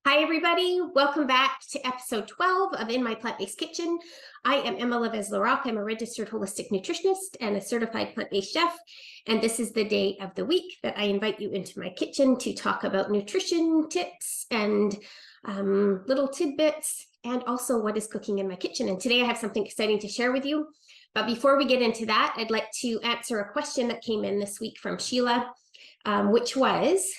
Hi, everybody. Welcome back to episode 12 of In My Plant-Based Kitchen. I am Emma Levez-Laroque. I'm a registered holistic nutritionist and a certified plant-based chef. And this is the day of the week that I invite you into my kitchen to talk about nutrition tips and little tidbits, and also what is cooking in my kitchen. And today I have something exciting to share with you. But before we get into that, I'd like to answer a question that came in this week from Sheila, which was,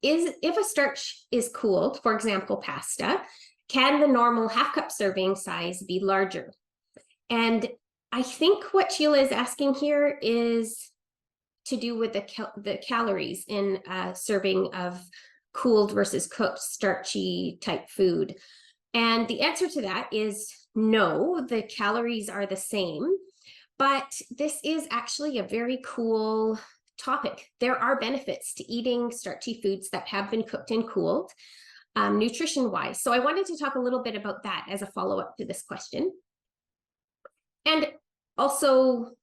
if a starch is cooled, for example, pasta, can the normal half cup serving size be larger? And I think what Sheila is asking here is to do with the calories in a serving of cooled versus cooked starchy type food. And the answer to that is no, the calories are the same, but this is actually a very cool topic. There are benefits to eating starchy foods that have been cooked and cooled, nutrition-wise. So I wanted to talk a little bit about that as a follow-up to this question. And also,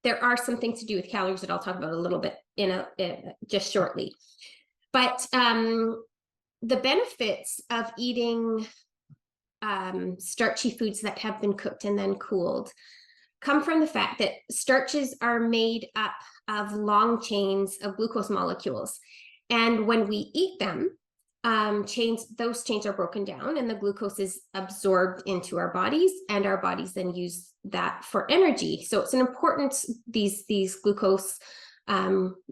there are some things to do with calories that I'll talk about a little bit just shortly. But the benefits of eating starchy foods that have been cooked and then cooled come from the fact that starches are made up of long chains of glucose molecules. And when we eat them, those chains are broken down and the glucose is absorbed into our bodies, and our bodies then use that for energy. So it's an important, these glucose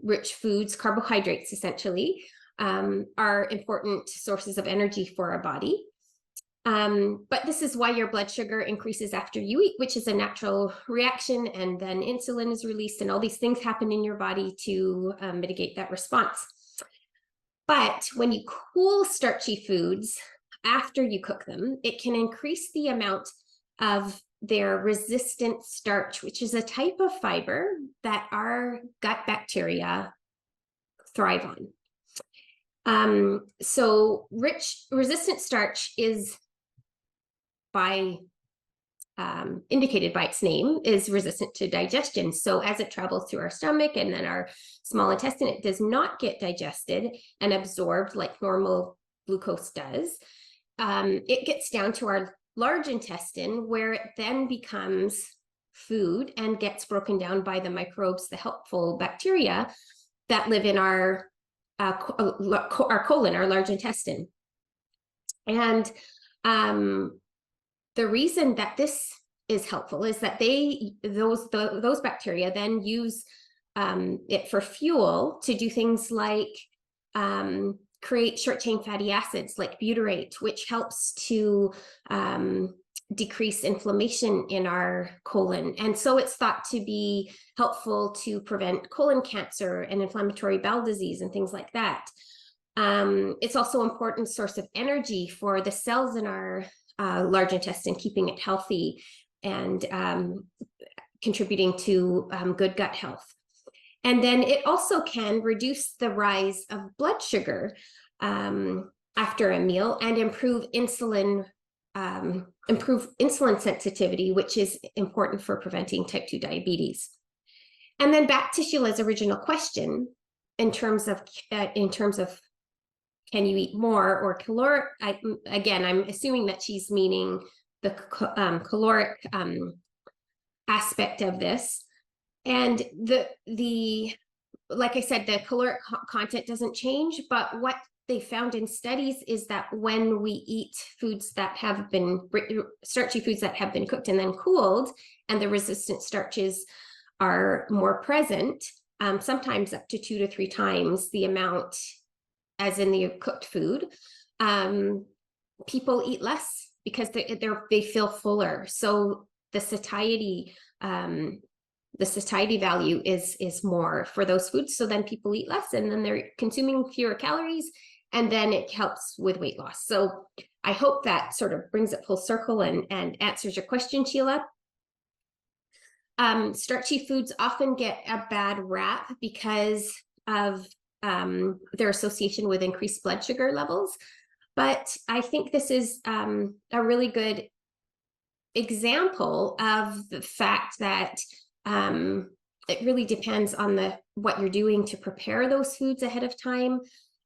rich foods, carbohydrates essentially, are important sources of energy for our body. But this is why your blood sugar increases after you eat, which is a natural reaction, and then insulin is released and all these things happen in your body to mitigate that response. But when you cool starchy foods after you cook them, it can increase the amount of their resistant starch, which is a type of fiber that our gut bacteria thrive on. So resistant starch is indicated by its name, is resistant to digestion. So as it travels through our stomach and then our small intestine, it does not get digested and absorbed like normal glucose does. It gets down to our large intestine, where it then becomes food and gets broken down by the microbes, the helpful bacteria that live in our colon, our large intestine. And the reason that this is helpful is that those bacteria then use it for fuel to do things like create short chain fatty acids like butyrate, which helps to decrease inflammation in our colon. And so it's thought to be helpful to prevent colon cancer and inflammatory bowel disease and things like that. It's also an important source of energy for the cells in our large intestine, keeping it healthy and contributing to good gut health. And then it also can reduce the rise of blood sugar after a meal and improve insulin sensitivity, which is important for preventing type 2 diabetes. And then back to Sheila's original question, in terms of can you eat more or caloric? Again, I'm assuming that she's meaning the caloric aspect of this. And like I said, the caloric content doesn't change, but what they found in studies is that when we eat foods that have been starchy foods that have been cooked and then cooled, and the resistant starches are more present, sometimes up to 2 to 3 times the amount as in the cooked food, people eat less because they feel fuller. So the satiety value is more for those foods. So then people eat less, and then they're consuming fewer calories, and then it helps with weight loss. So I hope that sort of brings it full circle and answers your question, Sheila. Starchy foods often get a bad rap because of their association with increased blood sugar levels. But I think this is a really good example of the fact that it really depends on what you're doing to prepare those foods ahead of time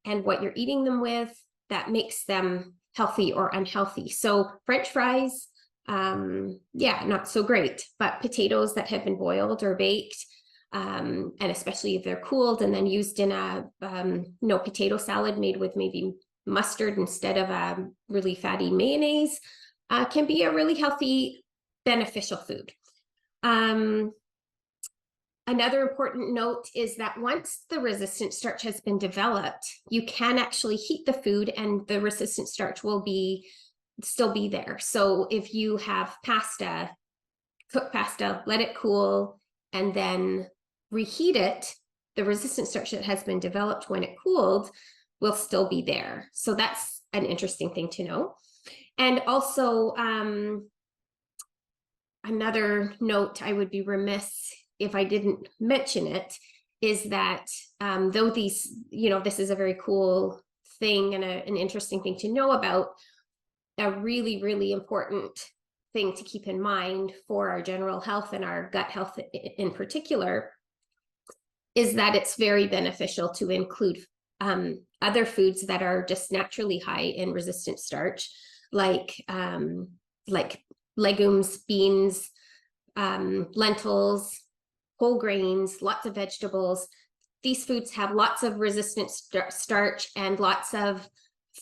and what you're eating them with, that makes them healthy or unhealthy. So French fries, yeah, not so great, but potatoes that have been boiled or baked, and especially if they're cooled and then used in a potato salad made with maybe mustard instead of a really fatty mayonnaise, can be a really healthy, beneficial food. Another important note is that once the resistant starch has been developed, you can actually heat the food and the resistant starch will still be there. So if you have pasta, cook pasta, let it cool, and then reheat it, the resistant starch that has been developed when it cooled will still be there. So that's an interesting thing to know. And also, another note I would be remiss if I didn't mention it is that though these, this is a very cool thing and an interesting thing to know about, a really, really important thing to keep in mind for our general health and our gut health in particular is that it's very beneficial to include other foods that are just naturally high in resistant starch, like legumes, beans, lentils, whole grains, lots of vegetables. These foods have lots of resistant starch and lots of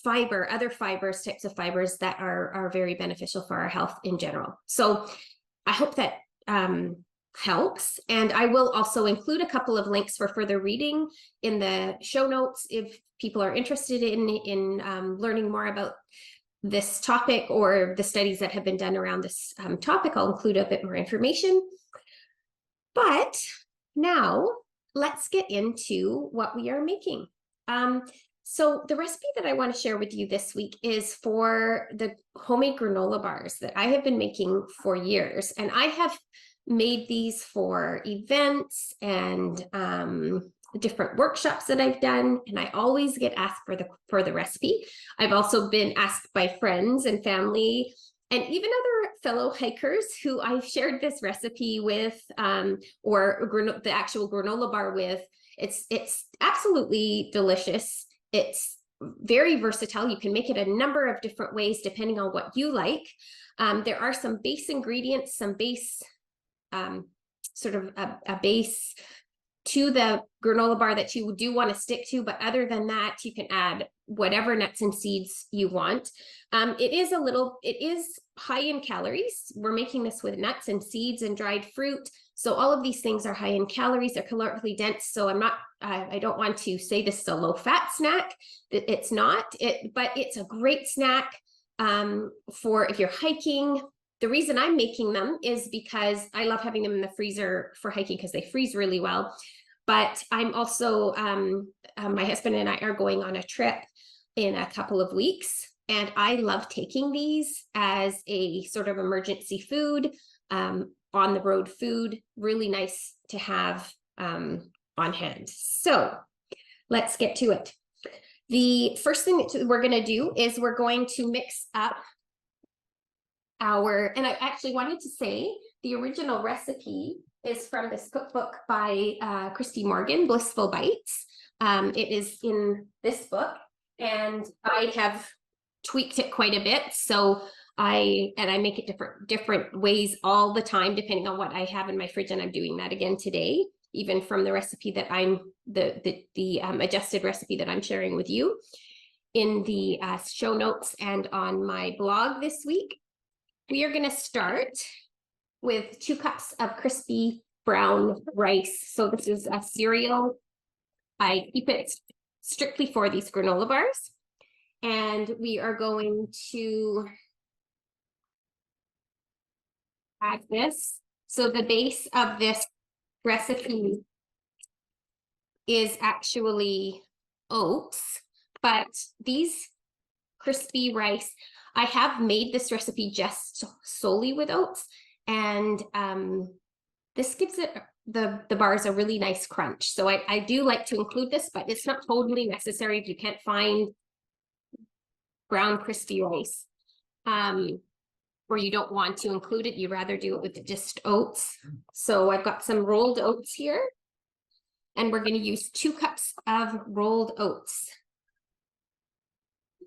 fiber, other fibers, types of fibers that are very beneficial for our health in general. So I hope that helps. And I will also include a couple of links for further reading in the show notes if people are interested in learning more about this topic or the studies that have been done around this topic. I'll include a bit more information. But now let's get into what we are making. So the recipe that I want to share with you this week is for the homemade granola bars that I have been making for years. And I have made these for events and different workshops that I've done, and I always get asked for the recipe. I've also been asked by friends and family and even other fellow hikers who I've shared this recipe with, or the actual granola bar with. It's absolutely delicious. It's very versatile. You can make it a number of different ways depending on what you like. There are some base ingredients, some base, sort of a base to the granola bar that you do want to stick to, but other than that, you can add whatever nuts and seeds you want. It is high in calories. We're making this with nuts and seeds and dried fruit. So all of these things are high in calories, they're calorically dense. So I don't want to say this is a low fat snack. It's not, but it's a great snack for if you're hiking. The reason I'm making them is because I love having them in the freezer for hiking because they freeze really well. But I'm also, my husband and I are going on a trip in a couple of weeks. And I love taking these as a sort of emergency food, on the road food, really nice to have on hand. So let's get to it. The first thing that we're going to do is we're going to mix up and I actually wanted to say the original recipe is from this cookbook by Christy Morgan, Blissful Bites. It is in this book, and I have tweaked it quite a bit. So I make it different ways all the time, depending on what I have in my fridge. And I'm doing that again today, even from the recipe that the adjusted recipe that I'm sharing with you in the show notes and on my blog this week. We are going to start with 2 cups of crispy brown rice. So this is a cereal. I keep it strictly for these granola bars. And we are going to add this. So the base of this recipe is actually oats, but these crispy rice, I have made this recipe just solely with oats, and this gives it the bars a really nice crunch. So I do like to include this, but it's not totally necessary if you can't find brown crispy rice, or you don't want to include it. You'd rather do it with just oats. So I've got some rolled oats here, and we're going to use 2 cups of rolled oats.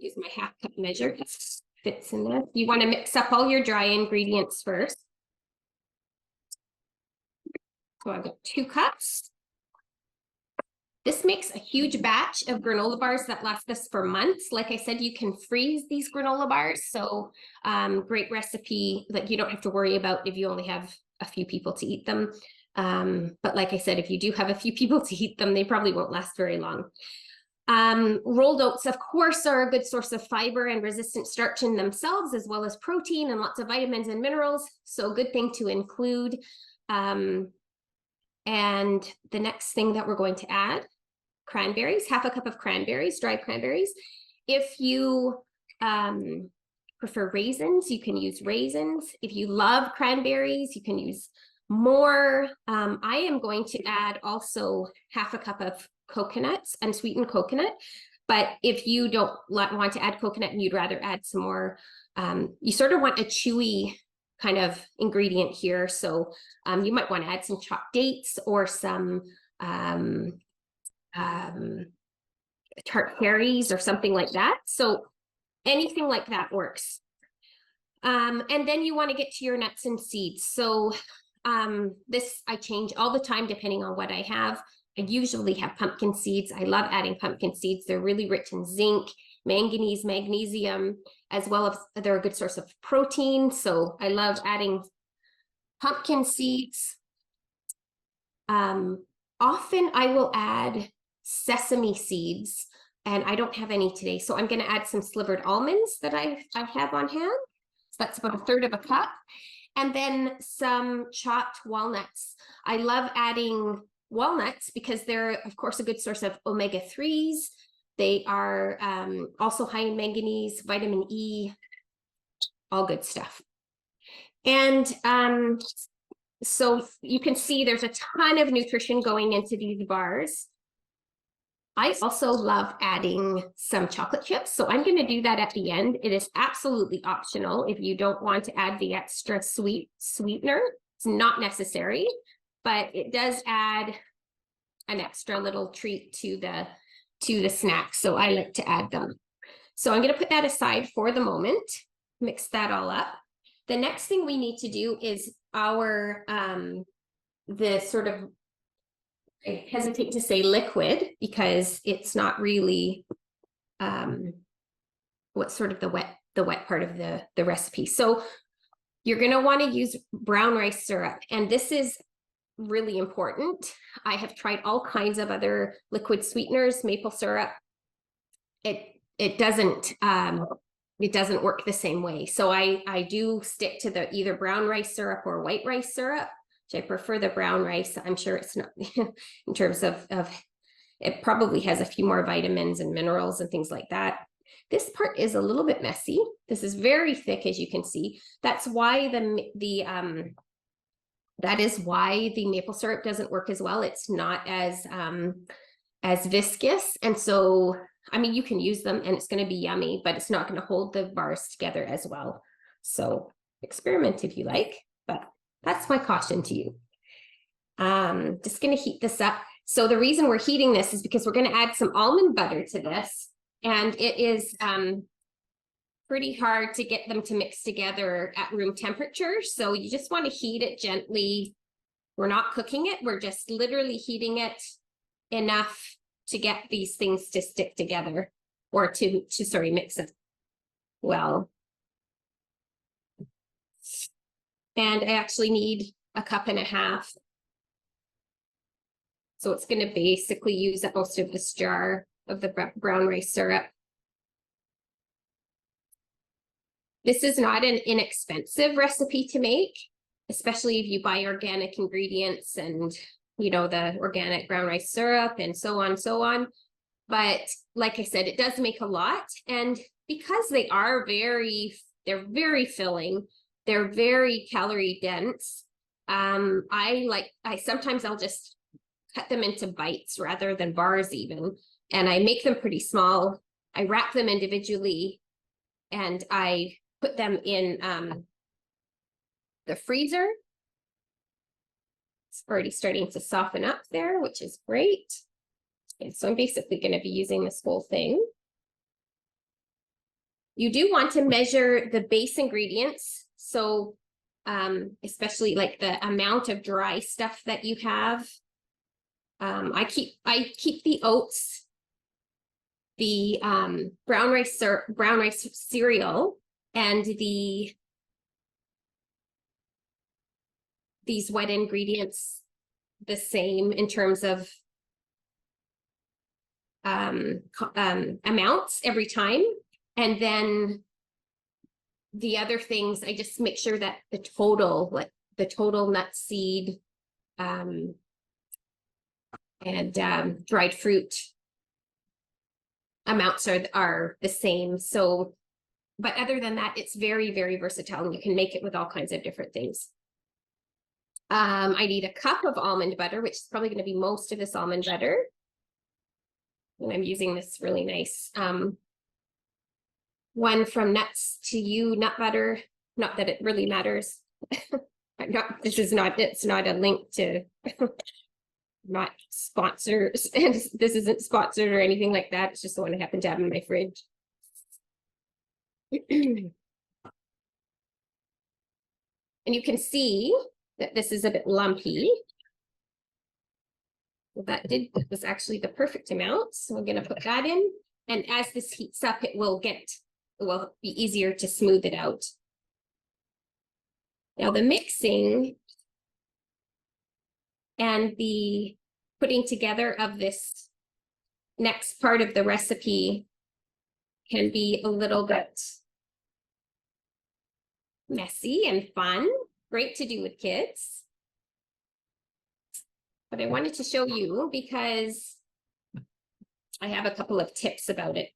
use my half cup measure. It fits in there. You want to mix up all your dry ingredients first. So I've got 2 cups. This makes a huge batch of granola bars that last us for months. Like I said, you can freeze these granola bars. So great recipe that you don't have to worry about if you only have a few people to eat them. But like I said, if you do have a few people to eat them, they probably won't last very long. Rolled oats, of course, are a good source of fiber and resistant starch in themselves, as well as protein and lots of vitamins and minerals. So a good thing to include. And the next thing that we're going to add, cranberries, half a cup of cranberries, dried cranberries. If you prefer raisins, you can use raisins. If you love cranberries, you can use more. I am going to add also half a cup of coconuts, unsweetened coconut. But if you don't want to add coconut and you'd rather add some more, you sort of want a chewy kind of ingredient here. So you might want to add some chopped dates or some tart cherries or something like that. So anything like that works. And then you want to get to your nuts and seeds. So this I change all the time depending on what I have. I usually have pumpkin seeds. I love adding pumpkin seeds. They're really rich in zinc, manganese, magnesium, as well as they're a good source of protein. So I love adding pumpkin seeds. Often I will add sesame seeds, and I don't have any today. So I'm going to add some slivered almonds that I have on hand. So that's about 1/3 of a cup. And then some chopped walnuts. I love adding walnuts because they're, of course, a good source of omega-3s. They are also high in manganese, vitamin E, all good stuff. And so you can see there's a ton of nutrition going into these bars. I also love adding some chocolate chips, so I'm going to do that at the end. It is absolutely optional if you don't want to add the extra sweetener. It's not necessary, but it does add an extra little treat to the snack, so I like to add them. So I'm going to put that aside for the moment, mix that all up. The next thing we need to do is our the sort of, I hesitate to say liquid because it's not really what's sort of the wet part of the recipe. So you're going to want to use brown rice syrup, and this is really important. I have tried all kinds of other liquid sweeteners, maple syrup. It doesn't work the same way. So I do stick to the either brown rice syrup or white rice syrup. I prefer the brown rice. I'm sure it's not in terms of it probably has a few more vitamins and minerals and things like that. This part is a little bit messy. This is very thick, as you can see. That's why that is why the maple syrup doesn't work as well. It's not as viscous. And so, I mean, you can use them and it's going to be yummy, but it's not going to hold the bars together as well. So experiment if you like, but that's my caution to you. Just going to heat this up. So the reason we're heating this is because we're going to add some almond butter to this. And it is pretty hard to get them to mix together at room temperature. So you just want to heat it gently. We're not cooking it. We're just literally heating it enough to get these things to stick together, or to mix it well. And I actually need 1.5 cups. So it's going to basically use up most of this jar of the brown rice syrup. This is not an inexpensive recipe to make, especially if you buy organic ingredients and, you know, the organic brown rice syrup and so on, so on. But like I said, it does make a lot. And because they are they're very filling, they're very calorie dense. Sometimes I'll just cut them into bites rather than bars even. And I make them pretty small. I wrap them individually and I put them in the freezer. It's already starting to soften up there, which is great. And so I'm basically going to be using this whole thing. You do want to measure the base ingredients. So especially like the amount of dry stuff that you have. I keep the oats, the brown rice cereal, and these wet ingredients the same in terms of amounts every time. And then the other things, I just make sure that the total nut seed and dried fruit amounts are the same. So, but other than that, it's very, very versatile, and you can make it with all kinds of different things. I need a cup of almond butter, which is probably going to be most of this almond butter. And I'm using this really nice one from Nuts to You nut butter. Not that it really matters. It's not a link to not sponsors, and this isn't sponsored or anything like that. It's just the one I happen to have in my fridge. And you can see that this is a bit lumpy. That was actually the perfect amount. So I'm going to put that in. And as this heats up, it will be easier to smooth it out. Now the mixing and the putting together of this next part of the recipe can be a little bit messy and fun. Great to do with kids. But I wanted to show you because I have a couple of tips about it.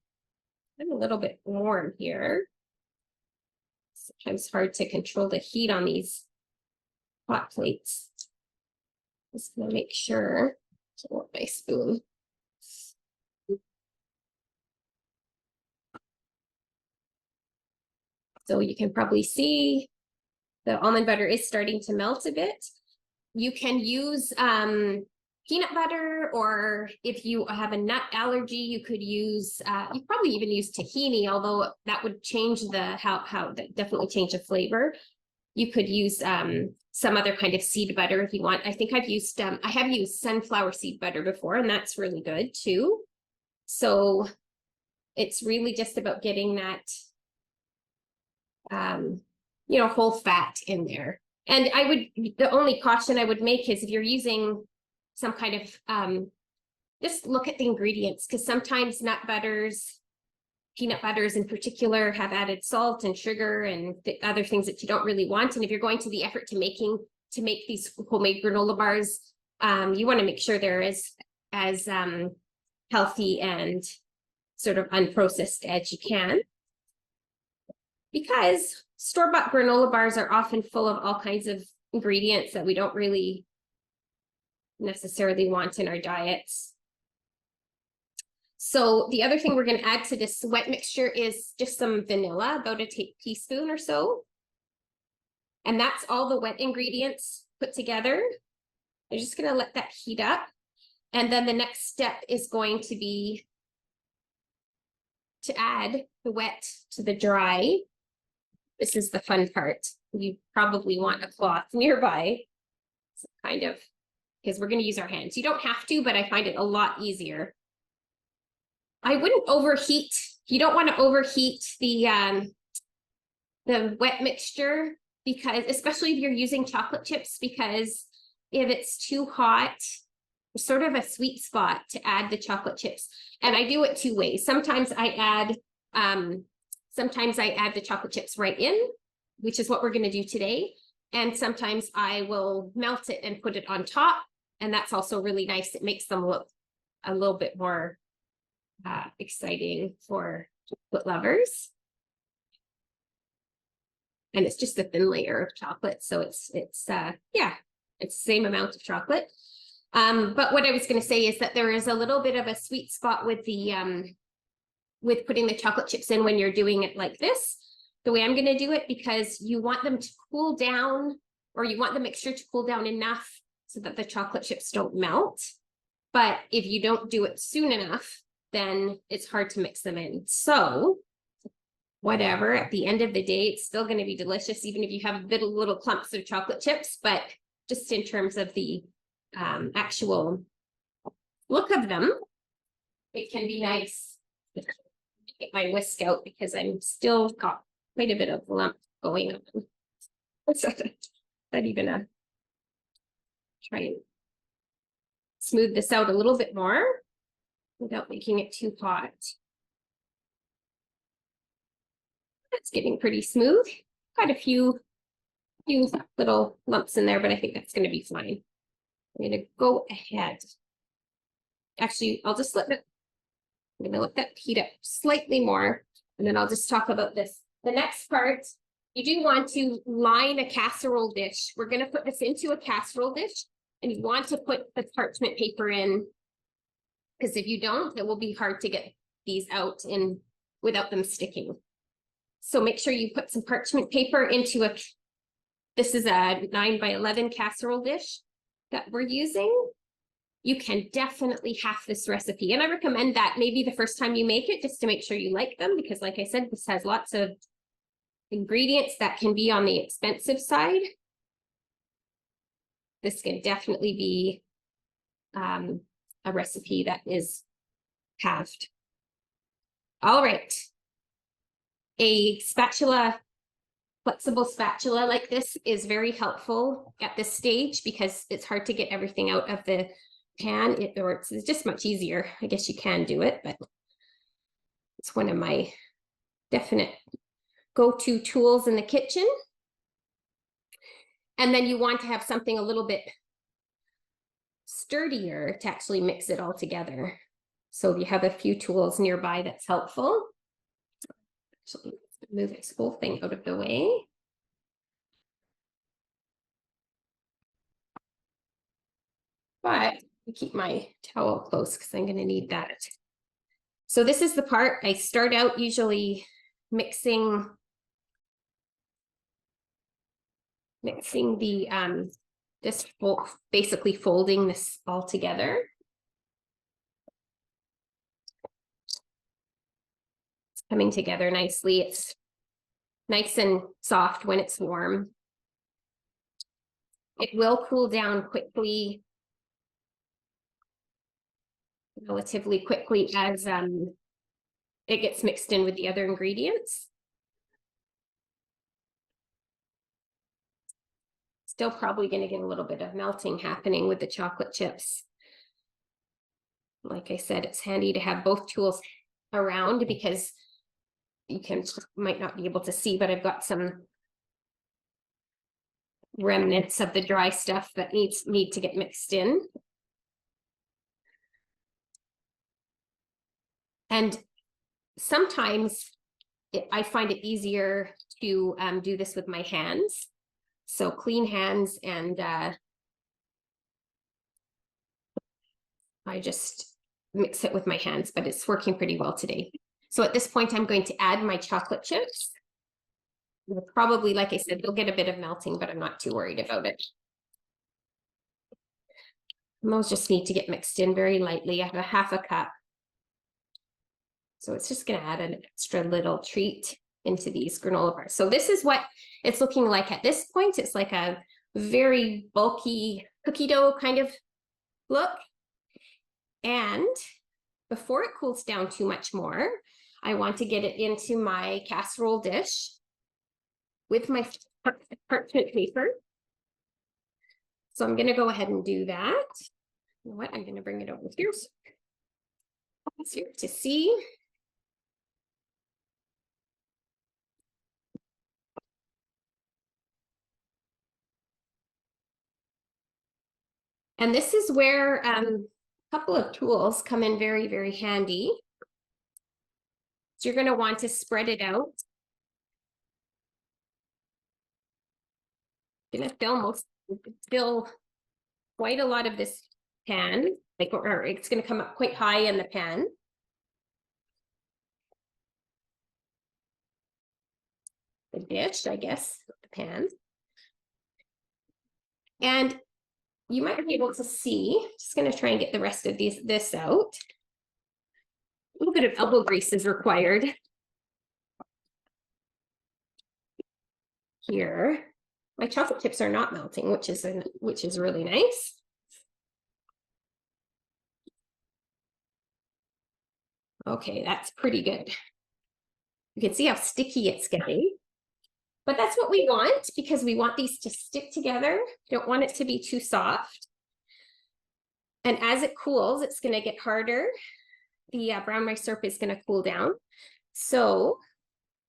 I'm a little bit warm here. Sometimes hard to control the heat on these hot plates. Just gonna make sure to want my spoon. So you can probably see the almond butter is starting to melt a bit. You can use peanut butter, or if you have a nut allergy, you could use, you probably even use tahini, although that would change that definitely change the flavor. You could use some other kind of seed butter if you want. I think I have used sunflower seed butter before, and that's really good too. So it's really just about getting that, whole fat in there. And the only caution I would make is if you're using some kind of, just look at the ingredients, because sometimes nut butters, peanut butters in particular, have added salt and sugar and other things that you don't really want. And if you're going to the effort to make these homemade granola bars, you want to make sure they're as healthy and sort of unprocessed as you can. Because store-bought granola bars are often full of all kinds of ingredients that we don't really necessarily want in our diets. So the other thing we're going to add to this wet mixture is just some vanilla, about a teaspoon or so. And that's all the wet ingredients put together. I'm just going to let that heat up. And then the next step is going to be to add the wet to the dry. This is the fun part. You probably want a cloth nearby, so kind of, because we're going to use our hands. You don't have to, but I find it a lot easier. I wouldn't overheat. You don't want to overheat the wet mixture, because especially if you're using chocolate chips, because if it's too hot, it's sort of a sweet spot to add the chocolate chips. And I do it two ways. Sometimes I add the chocolate chips right in, which is what we're going to do today. And sometimes I will melt it and put it on top. And that's also really nice. It makes them look a little bit more exciting for chocolate lovers. And it's just a thin layer of chocolate. So it's the same amount of chocolate. But what I was going to say is that there is a little bit of a sweet spot with with putting the chocolate chips in when you're doing it like this, the way I'm going to do it, because you want them to cool down, or you want the mixture to cool down enough so that the chocolate chips don't melt. But if you don't do it soon enough, then it's hard to mix them in. So whatever. At the end of the day, it's still going to be delicious, even if you have a bit of little clumps of chocolate chips, but just in terms of the actual look of them, it can be nice. Get my whisk out because I'm still got quite a bit of lump going on. So not even a try and smooth this out a little bit more without making it too hot. It's getting pretty smooth. Got a few little lumps in there, but I think that's going to be fine. I'm going to go ahead. Actually, I'll just let it, I'm going to let that heat up slightly more, and then I'll just talk about this. The next part, you do want to line a casserole dish. We're going to put this into a casserole dish, and you want to put the parchment paper in, because if you don't, it will be hard to get these out in without them sticking. So make sure you put some parchment paper into a, this is a 9x11 casserole dish that we're using. You can definitely half this recipe. And I recommend that maybe the first time you make it, just to make sure you like them, because like I said, this has lots of ingredients that can be on the expensive side. This can definitely be a recipe that is halved. All right. A spatula, flexible spatula like this is very helpful at this stage because it's hard to get everything out of the pan. Or it's just much easier. I guess you can do it, but it's one of my definite go-to tools in the kitchen. And then you want to have something a little bit sturdier to actually mix it all together. So you have a few tools nearby that's helpful. Actually, move this whole thing out of the way. But I keep my towel close because I'm going to need that. So this is the part I start out usually mixing the this basically folding this all together. It's coming together nicely. It's nice and soft when it's warm. It will cool down quickly, relatively quickly, as it gets mixed in with the other ingredients. Still probably going to get a little bit of melting happening with the chocolate chips. Like I said, it's handy to have both tools around because you might not be able to see, but I've got some remnants of the dry stuff that need to get mixed in. And sometimes I find it easier to do this with my hands. So clean hands, and I just mix it with my hands, but it's working pretty well today. So at this point, I'm going to add my chocolate chips. Probably, like I said, they'll get a bit of melting, but I'm not too worried about it. And those just need to get mixed in very lightly. I have a half a cup. So it's just going to add an extra little treat into these granola bars. So this is what it's looking like at this point. It's like a very bulky cookie dough kind of look. And before it cools down too much more, I want to get it into my casserole dish with my parchment paper. So I'm going to go ahead and do that. You know what? I'm going to bring it over here so it's easier to see. And this is where a couple of tools come in very, very handy. So you're going to want to spread it out. You're going to fill quite a lot of this pan, or it's going to come up quite high in the pan. The dish, I guess, the pan. And you might be able to see, just going to try and get the rest of this out. A little bit of elbow grease is required. here. My chocolate chips are not melting, which is really nice. Okay, that's pretty good. You can see how sticky it's getting. But that's what we want because we want these to stick together. Don't want it to be too soft. And as it cools, it's going to get harder. The brown rice syrup is going to cool down. So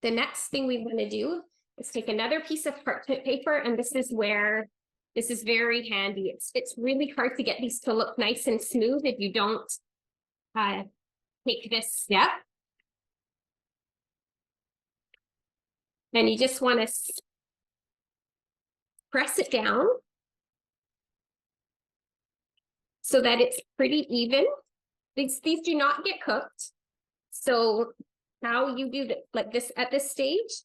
the next thing we want to do is take another piece of parchment paper, and this is very handy. It's really hard to get these to look nice and smooth if you don't take this step. And you just want to press it down so that it's pretty even. These do not get cooked. So how you do that, like this at this stage,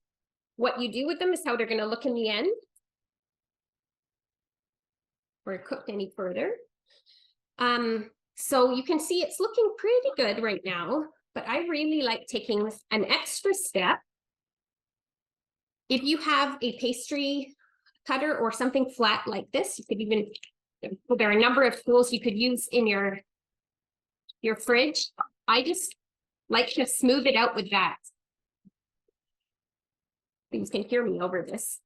what you do with them is how they're going to look in the end. Or cooked any further. So you can see it's looking pretty good right now, but I really like taking an extra step. If you have a pastry cutter or something flat like this, you could even, there are a number of tools you could use in your fridge. I just like to smooth it out with that. You can hear me over this.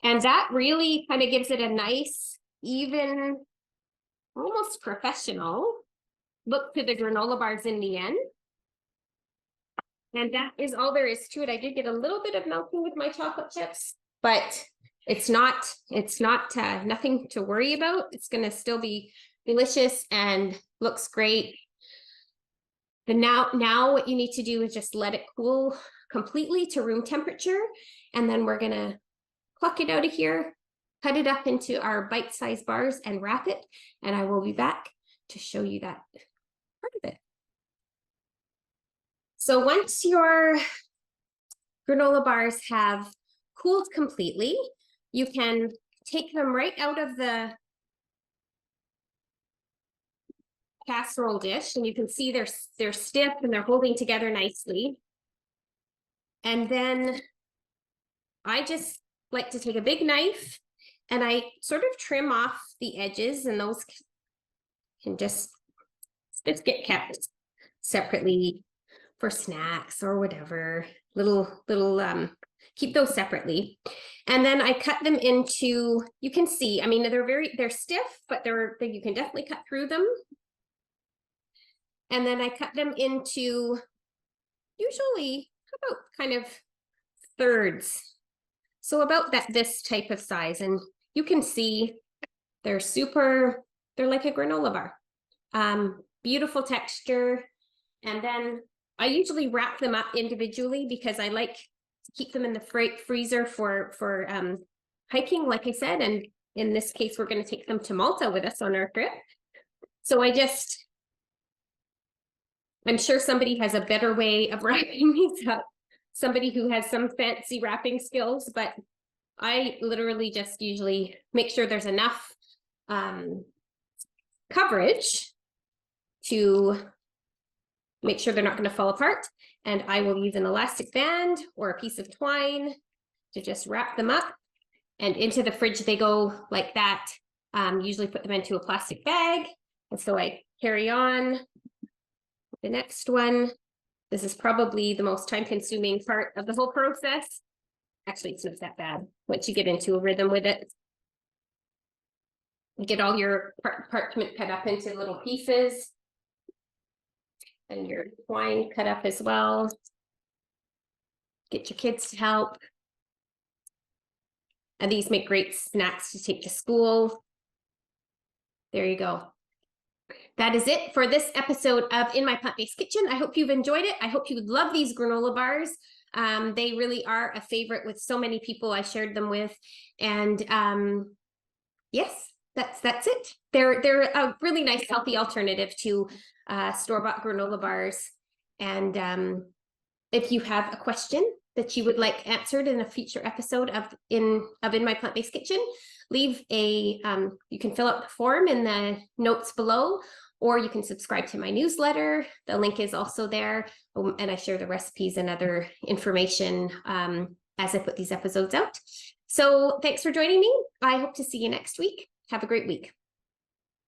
And that really kind of gives it a nice, even, almost professional look to the granola bars in the end. And that is all there is to it. I did get a little bit of melting with my chocolate chips, but it's not nothing to worry about. It's going to still be delicious and looks great. And now what you need to do is just let it cool completely to room temperature. And then we're going to pluck it out of here, cut it up into our bite-sized bars and wrap it. And I will be back to show you that part of it. So once your granola bars have cooled completely, you can take them right out of the casserole dish, and you can see they're stiff and they're holding together nicely. And then I just like to take a big knife and I sort of trim off the edges, and those can just get kept separately for snacks or whatever. Keep those separately. And then I cut them into, you can see, I mean, they're stiff, but you can definitely cut through them. And then I cut them into usually about kind of thirds. So about this type of size. And you can see they're like a granola bar. Beautiful texture. And then I usually wrap them up individually because I like to keep them in the freezer for hiking, like I said. And in this case, we're going to take them to Malta with us on our trip. So I'm sure somebody has a better way of wrapping these up. Somebody who has some fancy wrapping skills, but I literally just usually make sure there's enough coverage to make sure they're not going to fall apart. And I will use an elastic band or a piece of twine to just wrap them up. And into the fridge they go like that. Usually put them into a plastic bag. And so I carry on the next one. This is probably the most time-consuming part of the whole process. Actually, it's not that bad once you get into a rhythm with it. You get all your parchment cut up into little pieces. And your twine cut up as well. Get your kids to help. And these make great snacks to take to school. There you go. That is it for this episode of In My Plant-Based Kitchen. I hope you've enjoyed it. I hope you would love these granola bars. They really are a favorite with so many people I shared them with. And yes, that's it. They're a really nice, healthy alternative to store-bought granola bars. And if you have a question that you would like answered in a future episode of In My Plant-Based Kitchen, leave you can fill out the form in the notes below, or you can subscribe to my newsletter. The link is also there, and I share the recipes and other information as I put these episodes out. So thanks for joining me. I hope to see you next week. Have a great week.